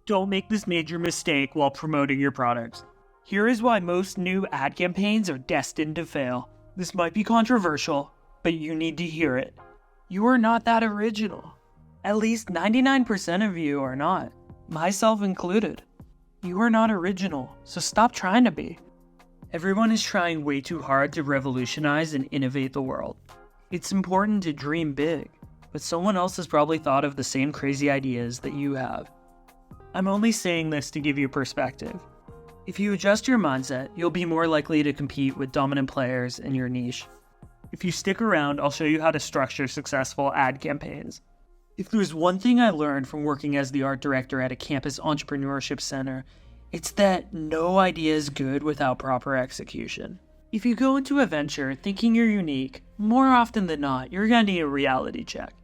Don't make this major mistake while promoting your products. Here is why most new ad campaigns are destined to fail. This might be controversial, but you need to hear it. You are not that original. At least 99% of you are not, myself included. You are not original, so stop trying to be. Everyone is trying way too hard to revolutionize and innovate the world. It's important to dream big, but someone else has probably thought of the same crazy ideas that you have. I'm only saying this to give you perspective. If you adjust your mindset, you'll be more likely to compete with dominant players in your niche. If you stick around, I'll show you how to structure successful ad campaigns. If there's one thing I learned from working as the art director at a campus entrepreneurship center, it's that no idea is good without proper execution. If you go into a venture thinking you're unique, more often than not, you're gonna need a reality check.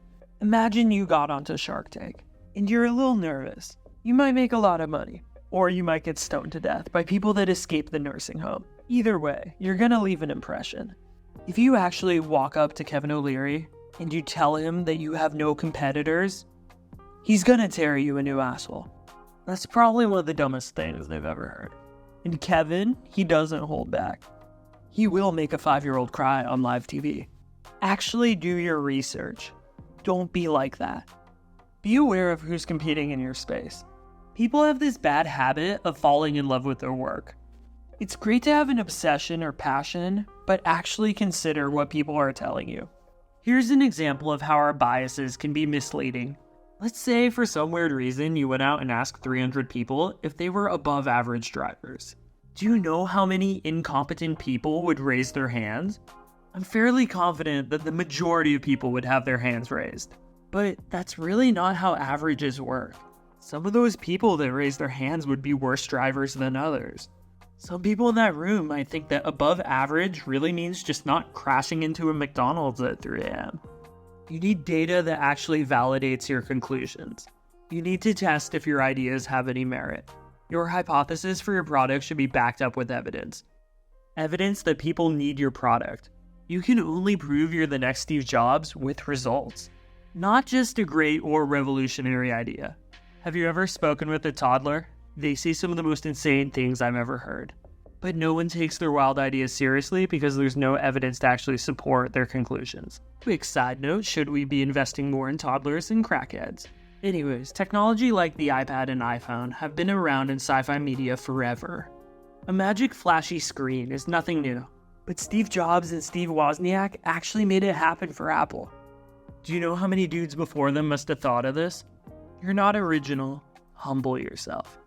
Imagine you got onto Shark Tank, and you're a little nervous. You might make a lot of money, or you might get stoned to death by people that escape the nursing home. Either way, you're gonna leave an impression. If you actually walk up to Kevin O'Leary and you tell him that you have no competitors, he's gonna tear you a new asshole. That's probably one of the dumbest things they've ever heard. And Kevin, he doesn't hold back. He will make a 5-year-old cry on live TV. Actually do your research. Don't be like that. Be aware of who's competing in your space. People have this bad habit of falling in love with their work. It's great to have an obsession or passion, but actually consider what people are telling you. Here's an example of how our biases can be misleading. Let's say for some weird reason you went out and asked 300 people if they were above average drivers. Do you know how many incompetent people would raise their hands? I'm fairly confident that the majority of people would have their hands raised. But that's really not how averages work. Some of those people that raise their hands would be worse drivers than others. Some people in that room might think that above average really means just not crashing into a McDonald's at 3 a.m. You need data that actually validates your conclusions. You need to test if your ideas have any merit. Your hypothesis for your product should be backed up with evidence. Evidence that people need your product. You can only prove you're the next Steve Jobs with results, not just a great or revolutionary idea. Have you ever spoken with a toddler? They say some of the most insane things I've ever heard. But no one takes their wild ideas seriously because there's no evidence to actually support their conclusions. Quick side note, should we be investing more in toddlers than crackheads? Anyways, technology like the iPad and iPhone have been around in sci-fi media forever. A magic flashy screen is nothing new, but Steve Jobs and Steve Wozniak actually made it happen for Apple. Do you know how many dudes before them must have thought of this? You're not original. Humble yourself.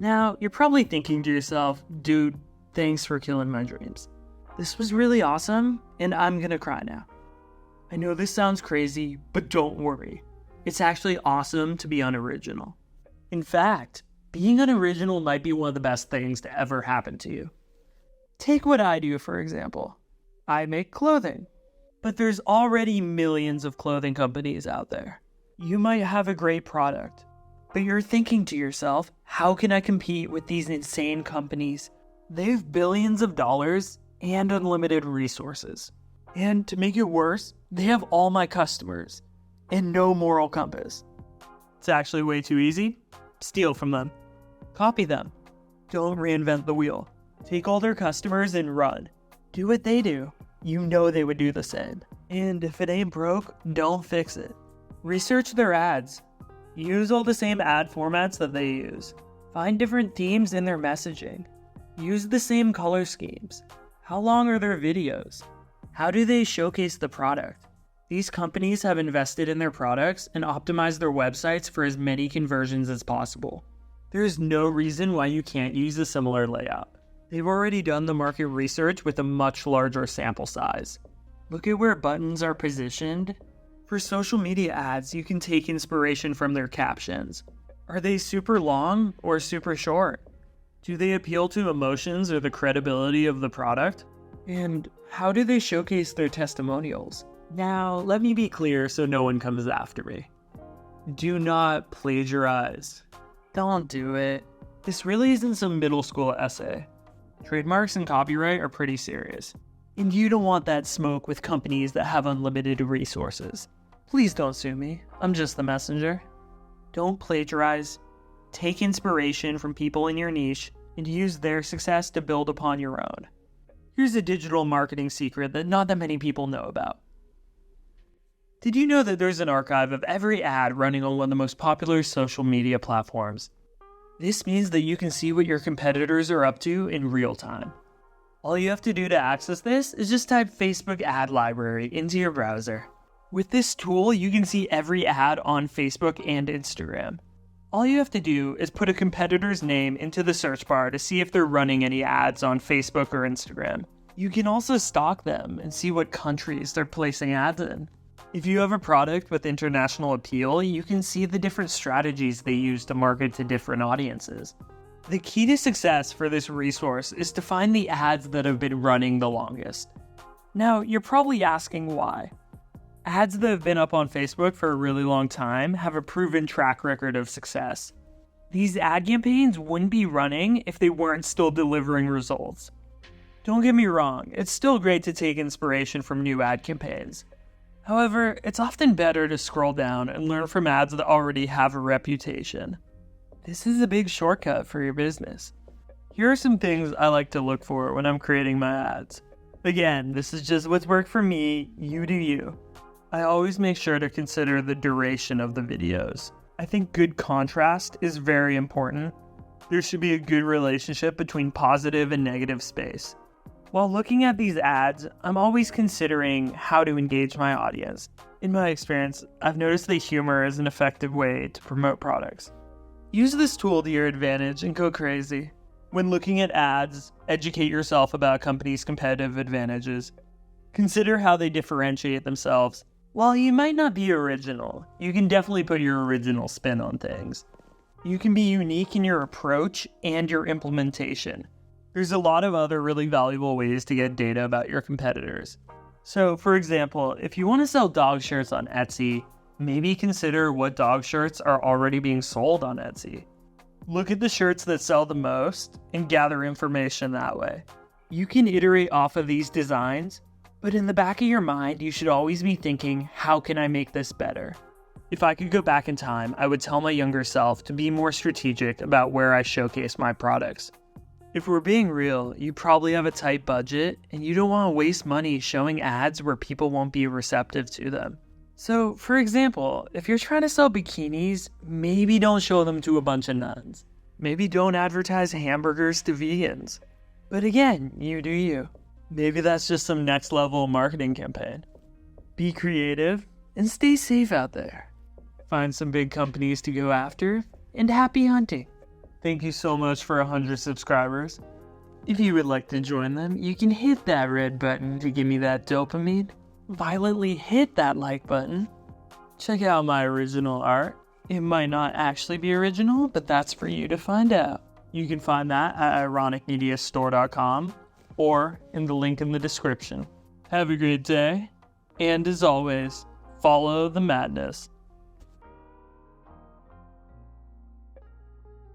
Now, you're probably thinking to yourself, dude, thanks for killing my dreams. This was really awesome, and I'm gonna cry now. I know this sounds crazy, but don't worry. It's actually awesome to be unoriginal. In fact, being unoriginal might be one of the best things to ever happen to you. Take what I do, for example. I make clothing, but there's already millions of clothing companies out there. You might have a great product, but you're thinking to yourself, how can I compete with these insane companies? They've billions of dollars and unlimited resources. And to make it worse, they have all my customers and no moral compass. It's actually way too easy. Steal from them. Copy them. Don't reinvent the wheel. Take all their customers and run. Do what they do. You know they would do the same. And if it ain't broke, don't fix it. Research their ads. Use all the same ad formats that they use. Find different themes in their messaging. Use the same color schemes. How long are their videos? How do they showcase the product? These companies have invested in their products and optimized their websites for as many conversions as possible. There is no reason why you can't use a similar layout. They've already done the market research with a much larger sample size. Look at where buttons are positioned. For social media ads, you can take inspiration from their captions. Are they super long or super short? Do they appeal to emotions or the credibility of the product? And how do they showcase their testimonials? Now, let me be clear so no one comes after me. Do not plagiarize. Don't do it. This really isn't some middle school essay. Trademarks and copyright are pretty serious. And you don't want that smoke with companies that have unlimited resources. Please don't sue me. I'm just the messenger. Don't plagiarize. take inspiration from people in your niche and use their success to build upon your own. Here's a digital marketing secret that not that many people know about. Did you know that there's an archive of every ad running on one of the most popular social media platforms? This means that you can see what your competitors are up to in real time. All you have to do to access this is just type Facebook Ad Library into your browser. With this tool, you can see every ad on Facebook and Instagram. All you have to do is put a competitor's name into the search bar to see if they're running any ads on Facebook or Instagram. You can also stalk them and see what countries they're placing ads in. If you have a product with international appeal, you can see the different strategies they use to market to different audiences. The key to success for this resource is to find the ads that have been running the longest. Now, you're probably asking why. Ads that have been up on Facebook for a really long time have a proven track record of success. These ad campaigns wouldn't be running if they weren't still delivering results. Don't get me wrong, it's still great to take inspiration from new ad campaigns. However, it's often better to scroll down and learn from ads that already have a reputation. This is a big shortcut for your business. Here are some things I like to look for when I'm creating my ads. Again, this is just what's worked for me, you do you. I always make sure to consider the duration of the videos. I think good contrast is very important. There should be a good relationship between positive and negative space. While looking at these ads, I'm always considering how to engage my audience. In my experience, I've noticed that humor is an effective way to promote products. Use this tool to your advantage and go crazy. When looking at ads, educate yourself about a company's competitive advantages. Consider how they differentiate themselves. While you might not be original, you can definitely put your original spin on things. You can be unique in your approach and your implementation. There's a lot of other really valuable ways to get data about your competitors. So, for example, if you want to sell dog shirts on Etsy, maybe consider what dog shirts are already being sold on Etsy. Look at the shirts that sell the most and gather information that way. You can iterate off of these designs, but in the back of your mind, you should always be thinking, how can I make this better? If I could go back in time, I would tell my younger self to be more strategic about where I showcase my products. If we're being real, you probably have a tight budget and you don't want to waste money showing ads where people won't be receptive to them. So, for example, if you're trying to sell bikinis, maybe don't show them to a bunch of nuns. Maybe don't advertise hamburgers to vegans. But again, you do you. Maybe that's just some next level marketing campaign. Be creative and stay safe out there. Find some big companies to go after, and happy hunting. Thank you so much for 100 subscribers. If you would like to join them, you can hit that red button to give me that dopamine. Violently hit that like button. Check out my original art. It might not actually be original, but that's for you to find out. You can find that at ironicmediastore.com or in the link in the description. Have a great day, and as always, follow the madness.